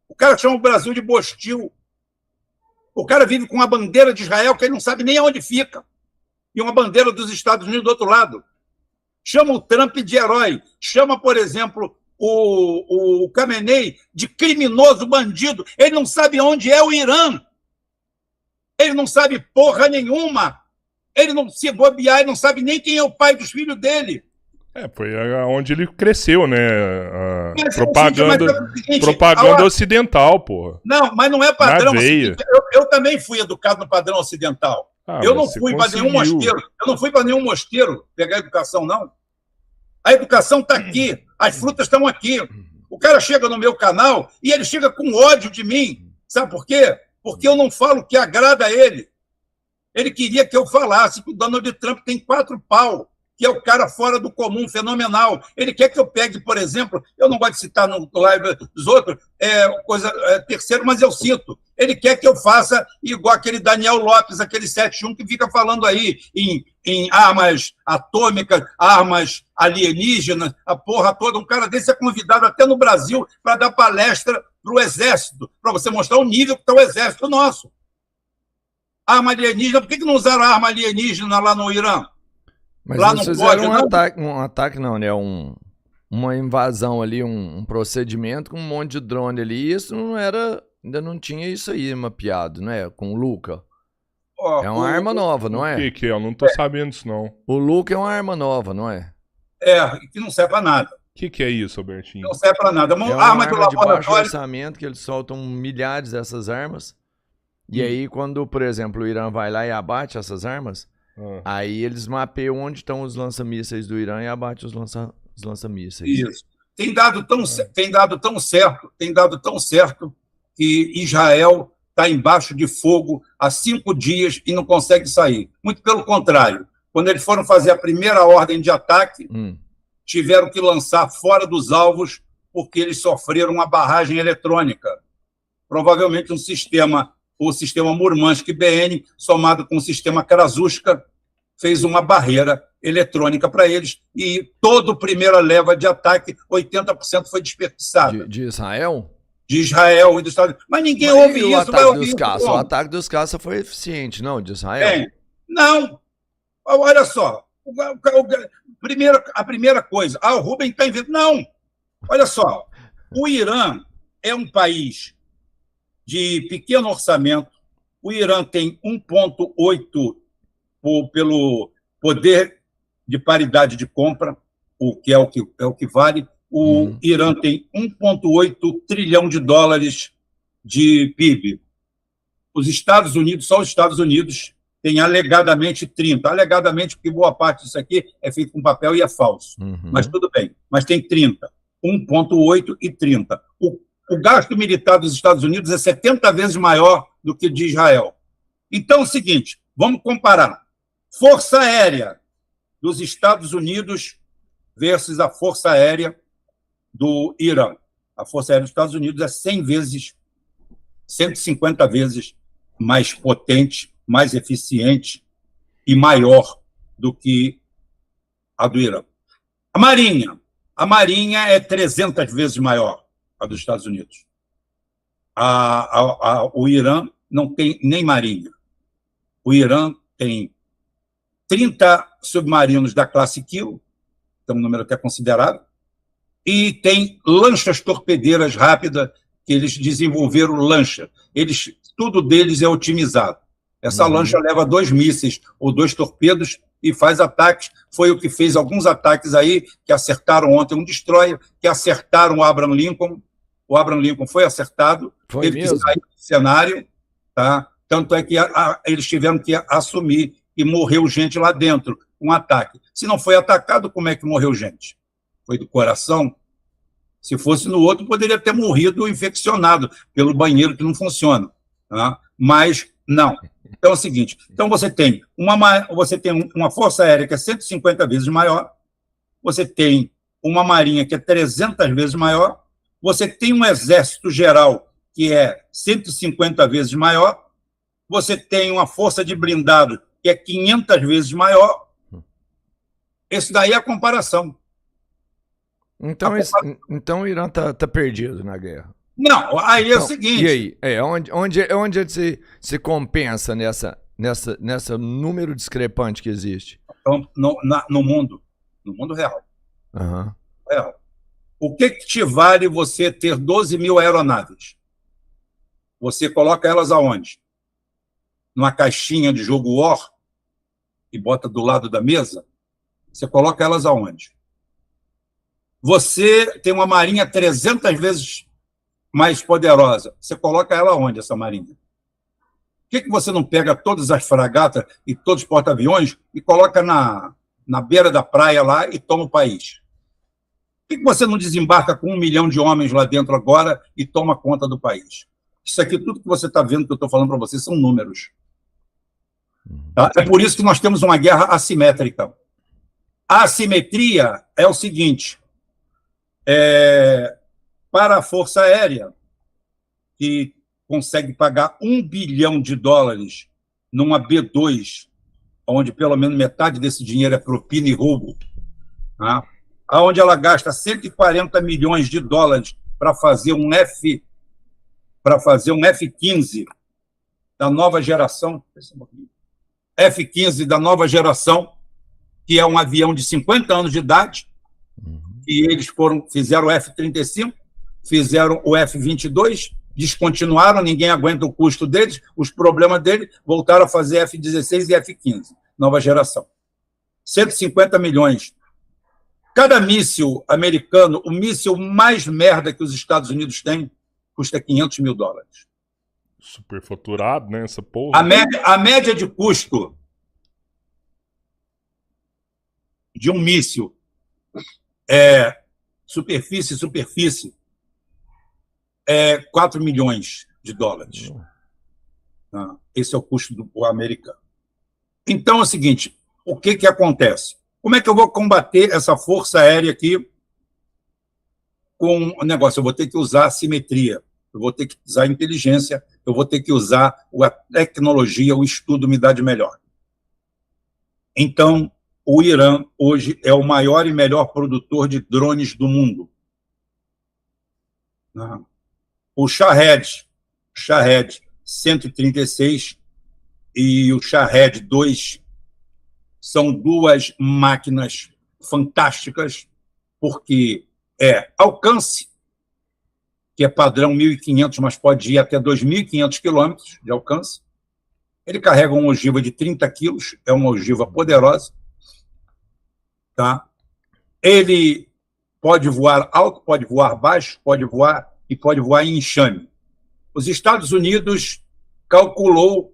O cara chama o Brasil de Bostil. O cara vive com uma bandeira de Israel que ele não sabe nem aonde fica. E uma bandeira dos Estados Unidos do outro lado. Chama o Trump de herói. Chama, por exemplo, o Khamenei de criminoso bandido. Ele não sabe onde é o Irã. Ele não sabe porra nenhuma. Ele não se bobear, ele não sabe nem quem é o pai dos filhos dele. Foi onde ele cresceu, né? Seguinte, propaganda ocidental, porra. Não, mas não é padrão. Eu também fui educado no padrão ocidental. Eu não fui para nenhum mosteiro. Eu não fui para nenhum mosteiro pegar educação, não. A educação está aqui. As frutas estão aqui. O cara chega no meu canal e ele chega com ódio de mim. Sabe por quê? Porque eu não falo o que agrada a ele. Ele queria que eu falasse que o Donald Trump tem 4 pau, que é o cara fora do comum, fenomenal. Ele quer que eu pegue, por exemplo, eu não gosto de citar no live dos outros, terceiro, mas eu cito. Ele quer que eu faça igual aquele Daniel Lopes, aquele 71 que fica falando aí em armas atômicas, armas alienígenas, a porra toda. Um cara desse é convidado até no Brasil para dar palestra para o Exército, para você mostrar o nível que está o Exército nosso. Arma alienígena, por que não usaram arma alienígena lá no Irã? Mas lá eles fizeram um ataque não, né? Uma invasão ali, um procedimento com um monte de drone ali. Isso não era, ainda não tinha isso aí mapeado, né? Com o Luca. É uma arma nova, não é? O que é? Eu não tô sabendo disso, não. O Luca é uma arma nova, não é? Que não serve pra nada. O que é isso, Albertinho? Não serve pra nada. É uma arma de baixo orçamento que eles soltam milhares dessas armas. E aí, quando, por exemplo, o Irã vai lá e abate essas armas, aí eles mapeiam onde estão os lança-mísseis do Irã e abatem os lança-mísseis. Isso. Tem dado tão certo que Israel está embaixo de fogo há 5 dias e não consegue sair. Muito pelo contrário. Quando eles foram fazer a primeira ordem de ataque, tiveram que lançar fora dos alvos porque eles sofreram uma barragem eletrônica. Provavelmente o sistema Murmansk-BN, somado com o sistema Krasushka, fez uma barreira eletrônica para eles e toda a primeira leva de ataque, 80% foi desperdiçada. De Israel? De Israel e dos Estados Unidos. Mas ninguém ouve isso. O ataque dos caças foi eficiente, não? De Israel? Não. Olha só. A primeira coisa. O Rubem está inventando. Não. Olha só. O Irã é um país de pequeno orçamento. O Irã tem 1,8 pelo poder de paridade de compra, o que é o que vale. O Irã tem 1,8 trilhão de dólares de PIB. Os Estados Unidos, só os Estados Unidos, têm alegadamente 30. Alegadamente, porque boa parte disso aqui é feito com papel e é falso. Mas tudo bem. Mas tem 30. 1,8 e 30. O gasto militar dos Estados Unidos é 70 vezes maior do que o de Israel. Então, é o seguinte, vamos comparar. Força Aérea dos Estados Unidos versus a Força Aérea do Irã. A Força Aérea dos Estados Unidos é 150 vezes mais potente, mais eficiente e maior do que a do Irã. A Marinha é 300 vezes maior a dos Estados Unidos. O Irã não tem nem marinha. O Irã tem 30 submarinos da classe Kill, que é um número até considerável, e tem lanchas torpedeiras rápidas, que eles desenvolveram lancha. Tudo deles é otimizado. Essa lancha leva 2 mísseis ou 2 torpedos e faz ataques. Foi o que fez alguns ataques aí, que acertaram ontem um destroyer, que acertaram o Abraham Lincoln. O Abraham Lincoln foi acertado, teve que sair do cenário, tá? Tanto é que eles tiveram que assumir e morreu gente lá dentro, um ataque. Se não foi atacado, como é que morreu gente? Foi do coração? Se fosse no outro, poderia ter morrido infeccionado pelo banheiro que não funciona. Tá? Mas não. Então é o seguinte, então você tem uma força aérea que é 150 vezes maior, você tem uma marinha que é 300 vezes maior, você tem um exército geral que é 150 vezes maior, você tem uma força de blindado que é 500 vezes maior. Esse daí é a comparação. Então o Irã tá perdido na guerra. Não, aí é o Então, seguinte... E aí? Onde se compensa nessa número discrepante que existe? Então, no mundo real. Aham. Real. O que te vale você ter 12 mil aeronaves? Você coloca elas aonde? Numa caixinha de jogo War e bota do lado da mesa? Você coloca elas aonde? Você tem uma marinha 300 vezes mais poderosa. Você coloca ela aonde, essa marinha? Por que você não pega todas as fragatas e todos os porta-aviões e coloca na beira da praia lá e toma o país? Por que você não desembarca com 1 milhão de homens lá dentro agora e toma conta do país? Isso aqui, tudo que você está vendo que eu estou falando para você, são números. Tá? É por isso que nós temos uma guerra assimétrica. A assimetria é o seguinte, para a Força Aérea, que consegue pagar $1 bilhão numa B-2, onde pelo menos metade desse dinheiro é propina e roubo, tá? Onde ela gasta $140 milhões para fazer um F-15 da nova geração, F-15 da nova geração, que é um avião de 50 anos de idade, e eles fizeram o F-35, fizeram o F-22, descontinuaram, ninguém aguenta o custo deles, os problemas deles, voltaram a fazer F-16 e F-15, nova geração. 150 milhões. Cada míssil americano, o míssil mais merda que os Estados Unidos têm, custa $500 mil. Superfaturado, né? Essa porra. A média de custo de um míssil superfície, é $4 milhões. Esse é o custo do americano. Então é o seguinte, o que acontece? Como é que eu vou combater essa força aérea aqui com o negócio? Eu vou ter que usar a simetria, eu vou ter que usar a inteligência, eu vou ter que usar a tecnologia, o estudo me dá de melhor. Então, o Irã hoje é o maior e melhor produtor de drones do mundo. O Shahed 136 e o Shahed 2 são duas máquinas fantásticas, porque alcance, que é padrão 1.500, mas pode ir até 2.500 quilômetros de alcance. Ele carrega uma ogiva de 30 quilos, é uma ogiva poderosa. Tá? Ele pode voar alto, pode voar baixo, pode voar em enxame. Os Estados Unidos calculou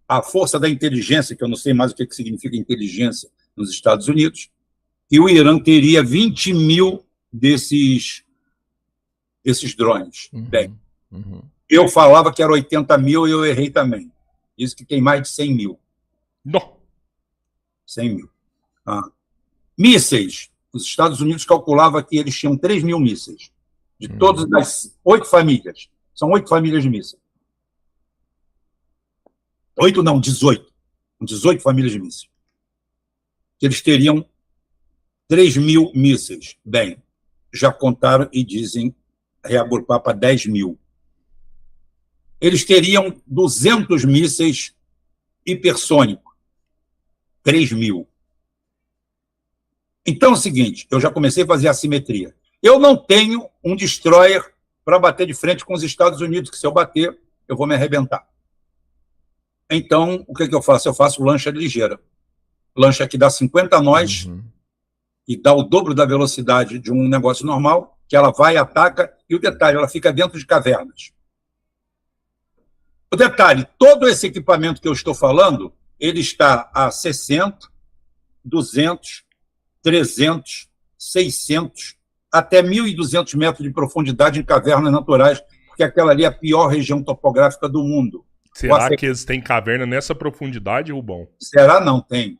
a força da inteligência, que eu não sei mais o que significa inteligência nos Estados Unidos, e o Irã teria 20 mil desses drones. Bem, eu falava que era 80 mil e eu errei também. Diz que tem mais de 100 mil. Não. 100 mil. Mísseis. Os Estados Unidos calculava que eles tinham 3 mil mísseis, de todas as 8 famílias. São 8 famílias de mísseis. 8 não, 18. 18 famílias de mísseis. Eles teriam 3 mil mísseis. Bem, já contaram e dizem reagrupar para 10 mil. Eles teriam 200 mísseis hipersônicos. 3 mil. Então é o seguinte, eu já comecei a fazer assimetria. Eu não tenho um destroyer para bater de frente com os Estados Unidos, que se eu bater, eu vou me arrebentar. Então, o que eu faço? Eu faço lancha ligeira. Lancha que dá 50 nós e dá o dobro da velocidade de um negócio normal, que ela vai, ataca, e o detalhe, ela fica dentro de cavernas. O detalhe, todo esse equipamento que eu estou falando, ele está a 60, 200, 300, 600, até 1.200 metros de profundidade em cavernas naturais, porque aquela ali é a pior região topográfica do mundo. Será que eles têm caverna nessa profundidade, Rubão? Será? Não tem.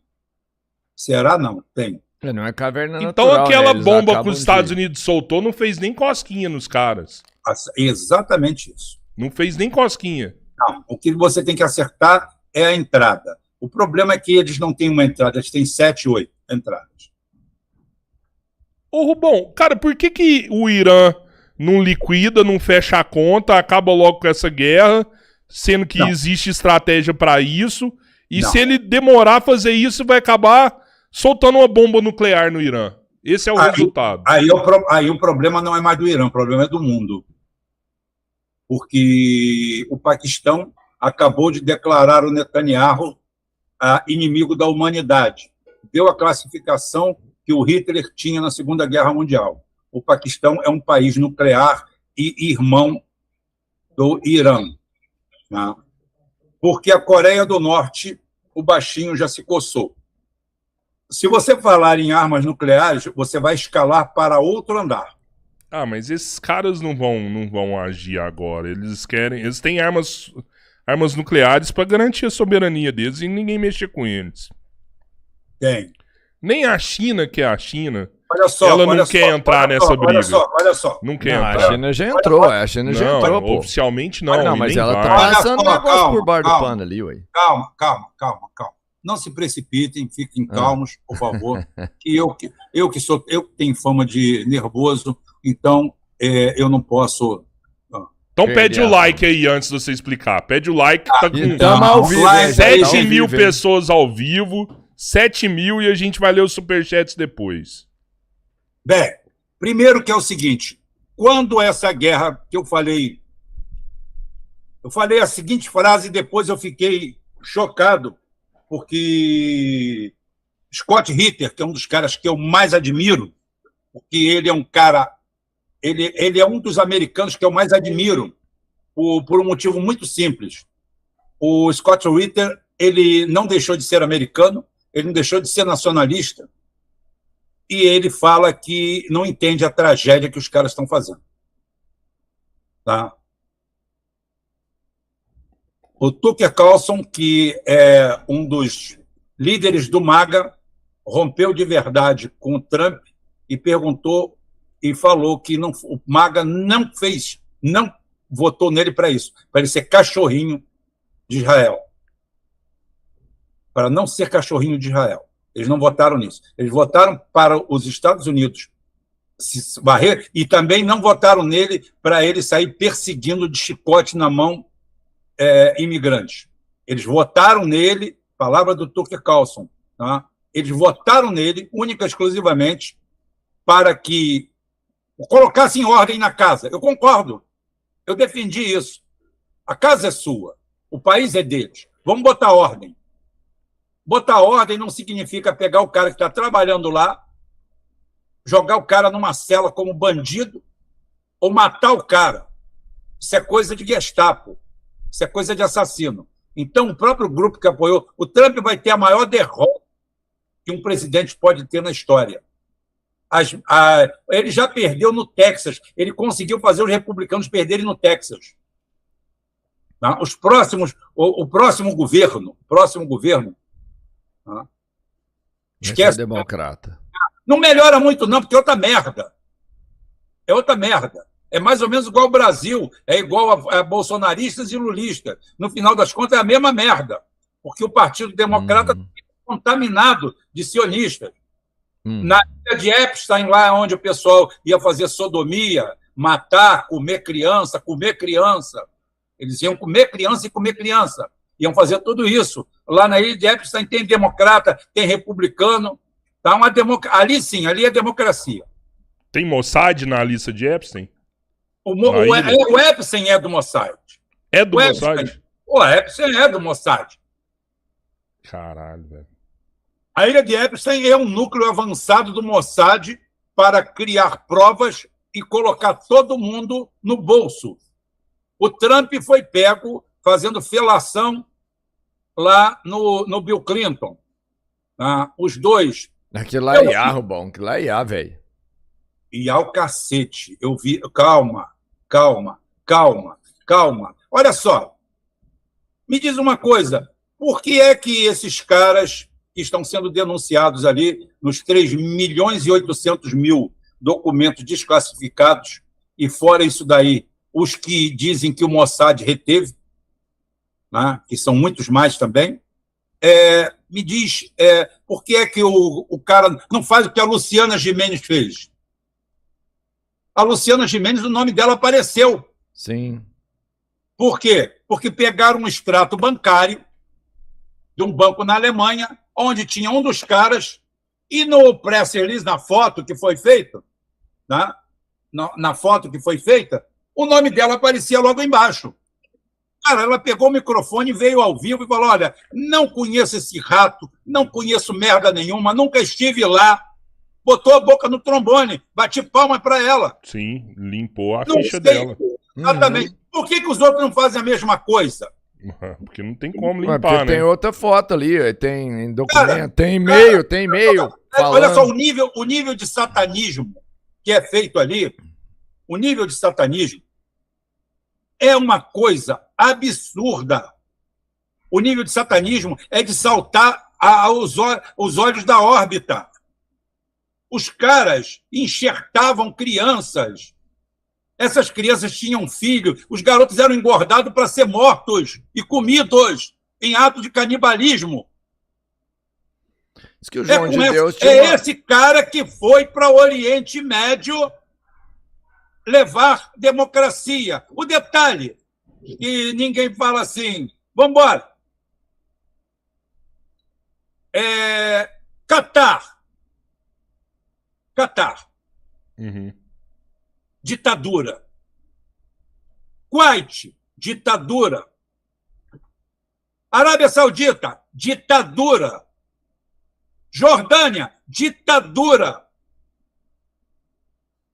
Será? Não tem. Não é caverna natural. Então aquela né? bomba que os Estados Unidos soltou não fez nem cosquinha nos caras. Exatamente isso. Não fez nem cosquinha. Não, o que você tem que acertar é a entrada. O problema é que eles não têm uma entrada, eles têm 7, 8 entradas. Ô, Rubão, cara, por que o Irã não liquida, não fecha a conta, acaba logo com essa guerra, sendo que existe estratégia para isso. E se ele demorar a fazer isso, vai acabar soltando uma bomba nuclear no Irã. Esse é o resultado. Aí o problema não é mais do Irã, o problema é do mundo. Porque o Paquistão acabou de declarar o Netanyahu inimigo da humanidade. Deu a classificação que o Hitler tinha na Segunda Guerra Mundial. O Paquistão é um país nuclear e irmão do Irã. Tá? Porque a Coreia do Norte, o baixinho já se coçou. Se você falar em armas nucleares, você vai escalar para outro andar. Mas esses caras não vão agir agora. Eles têm armas nucleares para garantir a soberania deles e ninguém mexer com eles. Tem. Nem a China, que é a China, olha só, ela não quer entrar nessa briga. Olha só. Não quer entrar. A China já entrou, pô. Oficialmente não. Não, mas ela tá passando negócio por baixo do pano ali, ué. Calma. Não se precipitem, fiquem calmos, por favor. Que eu que tenho fama de nervoso, então eu não posso. Então pede o like aí antes de você explicar. Pede o like, tá com ao vivo, 7 mil pessoas ao vivo, 7 mil e a gente vai ler os superchats depois. Bem, primeiro que é o seguinte, quando essa guerra que eu falei a seguinte frase e depois eu fiquei chocado, porque Scott Ritter, que é um dos caras que eu mais admiro, porque ele é um cara, ele é um dos americanos que eu mais admiro, por um motivo muito simples. O Scott Ritter, ele não deixou de ser americano, ele não deixou de ser nacionalista, e ele fala que não entende a tragédia que os caras estão fazendo. Tá? O Tucker Carlson, que é um dos líderes do MAGA, rompeu de verdade com o Trump e perguntou e falou que o MAGA não votou nele para isso, para ele ser cachorrinho de Israel. Para não ser cachorrinho de Israel. Eles não votaram nisso. Eles votaram para os Estados Unidos se varrer e também não votaram nele para ele sair perseguindo de chicote na mão imigrantes. Eles votaram nele, palavra do Tucker Carlson, tá? Eles votaram nele única e exclusivamente para que colocassem ordem na casa. Eu concordo. Eu defendi isso. A casa é sua. O país é deles. Vamos botar ordem. Botar ordem não significa pegar o cara que está trabalhando lá, jogar o cara numa cela como bandido ou matar o cara. Isso é coisa de Gestapo. Isso é coisa de assassino. Então, o próprio grupo que apoiou... O Trump vai ter a maior derrota que um presidente pode ter na história. Ele já perdeu no Texas. Ele conseguiu fazer os republicanos perderem no Texas. Tá? O próximo governo... Tá? Esquece. É democrata. Não melhora muito, não, porque é outra merda. É outra merda. É mais ou menos igual ao Brasil, é igual a bolsonaristas e lulistas. No final das contas, é a mesma merda, porque o Partido Democrata está contaminado de sionistas. Na ilha de Epstein, lá onde o pessoal ia fazer sodomia, matar, comer criança. Eles iam comer criança e comer criança. Iam fazer tudo isso. Lá na ilha de Epstein tem democrata, tem republicano. Tá ali sim, ali é democracia. Tem Mossad na lista de Epstein? O Epstein é do Mossad. É do Mossad? O Epstein é do Mossad. Caralho, velho. A ilha de Epstein é um núcleo avançado do Mossad para criar provas e colocar todo mundo no bolso. O Trump foi pego fazendo felação lá no Bill Clinton. Tá? Os dois. Aquilo lá é IA, Rubão. Aquilo lá é IA, velho. IA o cacete. Eu vi... Calma. Olha só. Me diz uma coisa. Por que é que esses caras que estão sendo denunciados ali nos 3.800.000 documentos desclassificados e fora isso daí, os que dizem que o Mossad reteve, né, que são muitos mais também, me diz por que é que o cara não faz o que a Luciana Gimenez fez? A Luciana Gimenez, o nome dela apareceu. Sim. Por quê? Porque pegaram um extrato bancário de um banco na Alemanha, onde tinha um dos caras, e no press release, na foto que foi feita, né? na foto que foi feita, o nome dela aparecia logo embaixo. Cara, ela pegou o microfone, veio ao vivo e falou, olha, não conheço esse rato, não conheço merda nenhuma, nunca estive lá. Botou a boca no trombone, bati palma para ela. Sim, limpou a não ficha sei, dela. Exatamente. Por que os outros não fazem a mesma coisa? Porque não tem como Porque limpar, né? tem outra foto ali, tem documento, cara, tem e-mail. Olha só, o nível de satanismo que é feito ali, o nível de satanismo é uma coisa absurda. O nível de satanismo é de saltar os olhos da órbita. Os caras enxertavam crianças. Essas crianças tinham filho. Os garotos eram engordados para ser mortos e comidos em ato de canibalismo. Diz que o João de Deus tinha esse cara que foi para o Oriente Médio levar democracia. O detalhe, que ninguém fala assim, vamos embora. Catar. Uhum. Ditadura. Kuwait, ditadura. Arábia Saudita, ditadura. Jordânia, ditadura.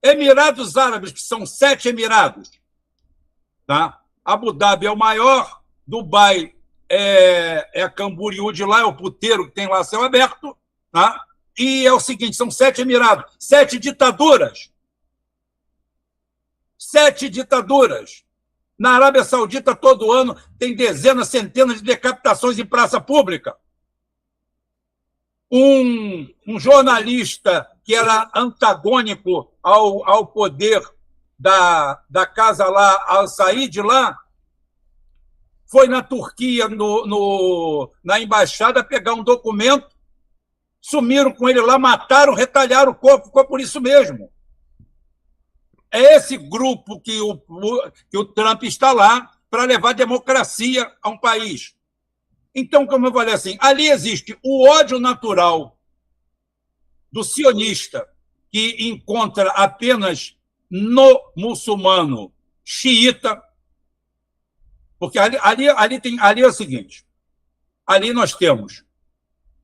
Emirados Árabes, que são 7 emirados. Tá? Abu Dhabi é o maior, Dubai é Camboriú de lá, é o puteiro que tem lá céu aberto. Tá? E é o seguinte, são 7 emirados, 7 ditaduras. 7 ditaduras. Na Arábia Saudita, todo ano, tem dezenas, centenas de decapitações em praça pública. Um jornalista que era antagônico ao poder da casa lá, Al-Said lá, foi na Turquia, na embaixada, pegar um documento, sumiram com ele lá, mataram, retalharam o corpo, ficou por isso mesmo. É esse grupo que o Trump está lá para levar democracia a um país. Então, como eu falei assim, ali existe o ódio natural do sionista, que encontra apenas no muçulmano xiita, porque ali é o seguinte, ali nós temos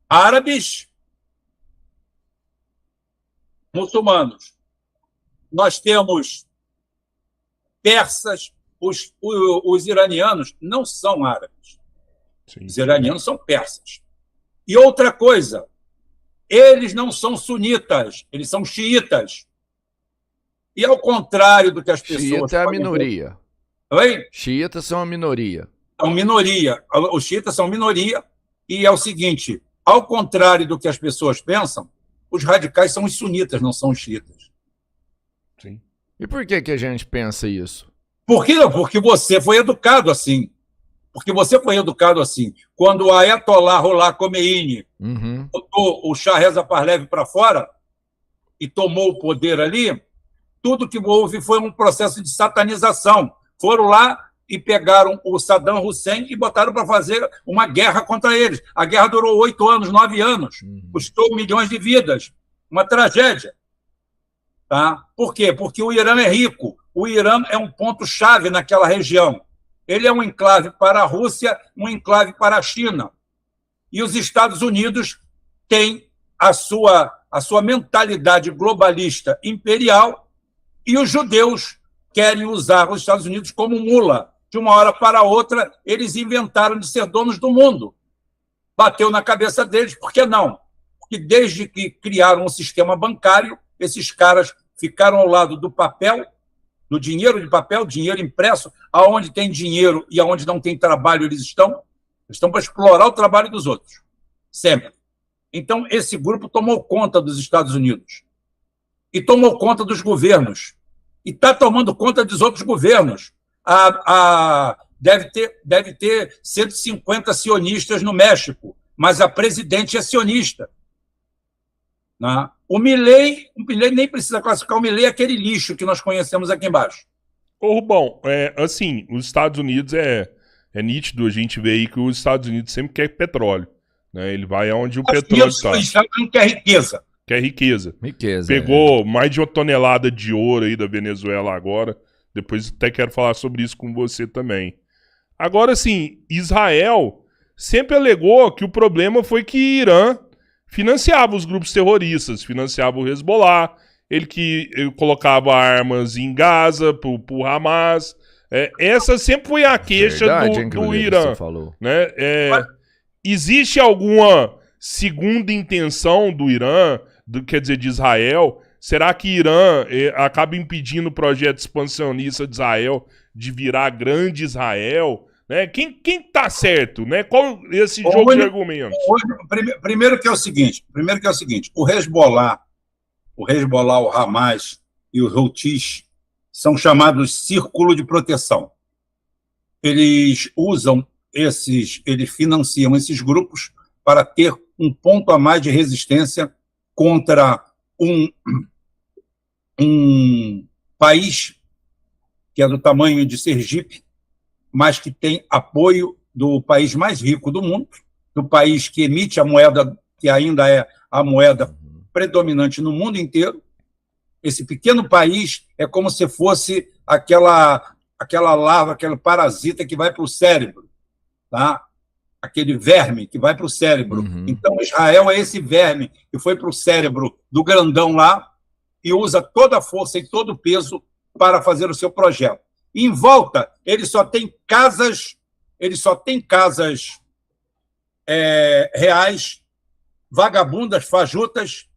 árabes, muçulmanos, nós temos persas, os iranianos não são árabes. Sim. Os iranianos são persas. E outra coisa, eles não são sunitas, eles são xiitas. E ao contrário do que as pessoas... Xiita é a minoria. Oi? Xiitas são a minoria. São minoria. Os xiitas são minoria. E é o seguinte, ao contrário do que as pessoas pensam, os radicais são os sunitas, não são os xiitas. Sim. E por que a gente pensa isso? Por que não? Porque você foi educado assim. Quando o Ayatollah Ruhollah Khomeini botou o Shah Reza Pahlavi para fora e tomou o poder ali, tudo que houve foi um processo de satanização. Foram lá e pegaram o Saddam Hussein e botaram para fazer uma guerra contra eles. A guerra durou 8 anos, 9 anos. Custou milhões de vidas. Uma tragédia. Tá? Por quê? Porque o Irã é rico. O Irã é um ponto-chave naquela região. Ele é um enclave para a Rússia, um enclave para a China. E os Estados Unidos têm a sua mentalidade globalista imperial e os judeus querem usar os Estados Unidos como mula. De uma hora para outra, eles inventaram de ser donos do mundo. Bateu na cabeça deles, por que não? Porque desde que criaram um sistema bancário, esses caras ficaram ao lado do papel, do dinheiro de papel, dinheiro impresso, aonde tem dinheiro e aonde não tem trabalho, eles estão para explorar o trabalho dos outros, sempre. Então, esse grupo tomou conta dos Estados Unidos e tomou conta dos governos e está tomando conta dos outros governos. Deve ter 150 sionistas no México, mas a presidente é sionista. Né? O Milei nem precisa classificar, o Milei é aquele lixo que nós conhecemos aqui embaixo. Ô, Rubão, assim, os Estados Unidos é nítido, a gente vê aí que os Estados Unidos sempre quer petróleo, né? Ele vai aonde o petróleo está. Os Estados Unidos quer riqueza. Quer riqueza. Riqueza. Pegou mais de 1 tonelada de ouro aí da Venezuela agora. Depois até quero falar sobre isso com você também. Agora, assim, Israel sempre alegou que o problema foi que Irã financiava os grupos terroristas, financiava o Hezbollah, ele colocava armas em Gaza pro Hamas. Essa sempre foi a queixa do Irã. Né? Existe alguma segunda intenção do Irã, quer dizer, de Israel? Será que Irã acaba impedindo o projeto expansionista de Israel de virar grande Israel? Né? Quem tá certo? Né? Qual esse jogo de argumentos? Primeiro que é o seguinte, o Hezbollah, o Hamas e os Houthis são chamados círculo de proteção. Eles financiam esses grupos para ter um ponto a mais de resistência contra um país que é do tamanho de Sergipe, mas que tem apoio do país mais rico do mundo, do país que emite a moeda, que ainda é a moeda predominante no mundo inteiro. Esse pequeno país é como se fosse aquela larva, aquele parasita que vai para o cérebro, tá? Aquele verme que vai para o cérebro. Então, Israel é esse verme que foi para o cérebro do grandão lá e usa toda a força e todo o peso para fazer o seu projeto. Em volta, ele só tem casas reais, vagabundas, fajutas,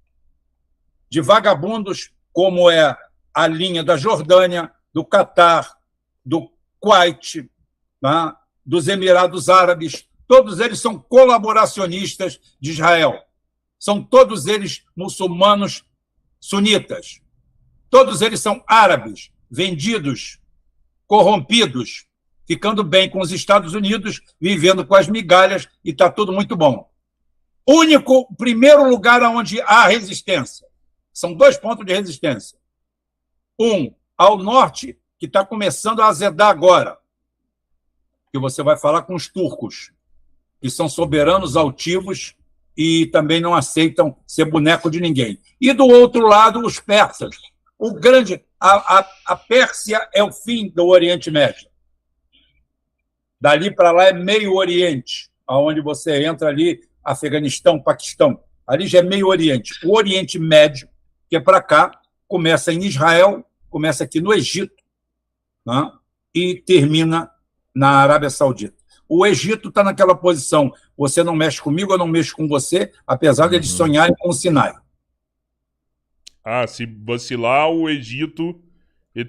de vagabundos, como é a linha da Jordânia, do Catar, do Kuwait, tá? Dos Emirados Árabes. Todos eles são colaboracionistas de Israel. São todos eles muçulmanos sunitas. Todos eles são árabes, vendidos, corrompidos, ficando bem com os Estados Unidos, vivendo com as migalhas, e está tudo muito bom. Primeiro lugar onde há resistência. São 2 pontos de resistência. Um, ao norte, que está começando a azedar agora, que você vai falar com os turcos, que são soberanos altivos e também não aceitam ser boneco de ninguém. E, do outro lado, os persas. A Pérsia é o fim do Oriente Médio. Dali para lá é Meio Oriente, onde você entra ali, Afeganistão, Paquistão. Ali já é Meio Oriente. O Oriente Médio, que é para cá, começa em Israel, começa aqui no Egito, né? E termina na Arábia Saudita. O Egito está naquela posição, você não mexe comigo, eu não mexo com você, apesar de eles sonharem com o Sinai. Se vacilar, o Egito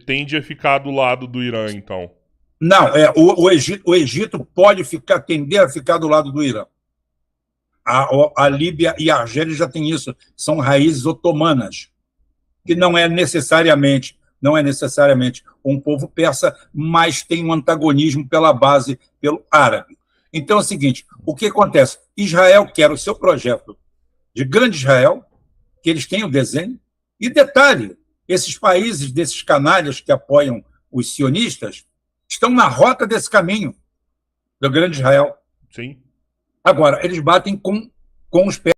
tende a ficar do lado do Irã, então. Não, o Egito pode tender a ficar do lado do Irã. A Líbia e a Argélia já tem isso, são raízes otomanas, que não é necessariamente um povo persa, mas tem um antagonismo pela base, pelo árabe. Então é o seguinte, o que acontece? Israel quer o seu projeto de grande Israel, que eles têm o desenho, e detalhe, esses países, desses canalhas que apoiam os sionistas, estão na rota desse caminho do grande Israel. Sim. Agora, eles batem com os pés.